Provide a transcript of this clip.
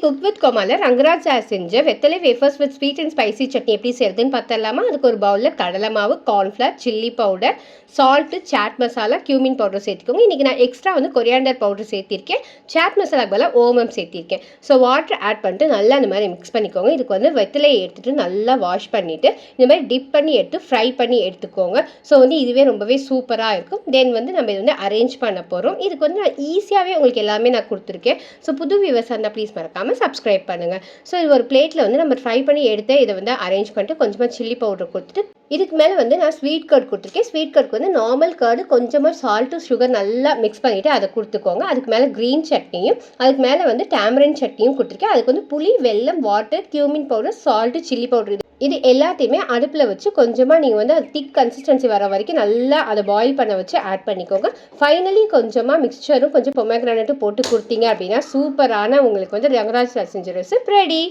Cook with Comali Rangaraj sir செஞ்ச வெத்தலை wafers with sweet and spicy chutney எப்படி செய்யறதுன்னு பார்த்தலாமா. அதுக்கு ஒரு பவுலில் கடலை மாவு, cornflour, chilli powder, salt, chaat masala, cumin powder சேர்த்துக்கோங்க. இன்றைக்கி நான் எக்ஸ்ட்ரா வந்து கொரியாண்டர் பவுடர் சேர்த்திருக்கேன். சாட் மசாலாக்கு பதிலாக ஓமம் சேர்த்திருக்கேன். ஸோ வாட்டர் ஆட் பண்ணிட்டு நல்லா இந்த மாதிரி மிக்ஸ் பண்ணிக்கோங்க. இதுக்கு வந்து வெத்தலையை எடுத்துகிட்டு நல்லா வாஷ் பண்ணிவிட்டு இந்த மாதிரி டிப் பண்ணி எடுத்து ஃப்ரை பண்ணி எடுத்துக்கோங்க. ஸோ வந்து இதுவே ரொம்பவே சூப்பராக இருக்கும். தென் வந்து நம்ம இது வந்து அரேஞ்ச் பண்ண போகிறோம். இதுக்கு வந்து நான் ஈஸியாகவே உங்களுக்கு எல்லாமே நான் கொடுத்துருக்கேன். ஸோ புது வியூவர்ஸ் இருந்தால் ப்ளீஸ் மறக்காம சப்ஸ்கிரைப் பண்ணுங்கள். ஸோ இது ஒரு பிளேட்டில் வந்து நம்ம ஃப்ரை பண்ணி எடுத்து இதை வந்து அரேஞ்ச் பண்ணிட்டு கொஞ்சமாக சில்லி பவுடர் கொடுத்துட்டு இதுக்கு மேலே வந்து நான் ஸ்வீட் கர்ட் கொடுத்துருக்கேன். ஸ்வீட் கர்டுக்கு வந்து நார்மல் கர்டு கொஞ்சமாக சால்ட்டு சுகர் நல்லா மிக்ஸ் பண்ணிவிட்டு அதை கொடுத்துக்கோங்க. அதுக்கு மேலே க்ரீன் சட்னியும் அதுக்கு மேலே வந்து டேமரின் சட்னியும் கொடுத்துருக்கேன். அதுக்கு வந்து புளி, வெல்லம், water, cumin powder, salt, chilli powder இது எல்லாத்தையுமே அடுப்பில் வச்சு கொஞ்சமாக நீங்கள் வந்து அது திக் கன்சிஸ்டன்சி வர வரைக்கும் நல்லா அதை பாயில் பண்ண வச்சு ஆட் பண்ணிக்கோங்க. ஃபைனலி கொஞ்சமாக மிக்சரும் கொஞ்சம் பொமேக்ரானட்டும் போட்டு கொடுத்தீங்க அப்படின்னா சூப்பரான உங்களுக்கு வந்து ரங்கராஜ் சார் செஞ்ச ரெசிபி ரெடி.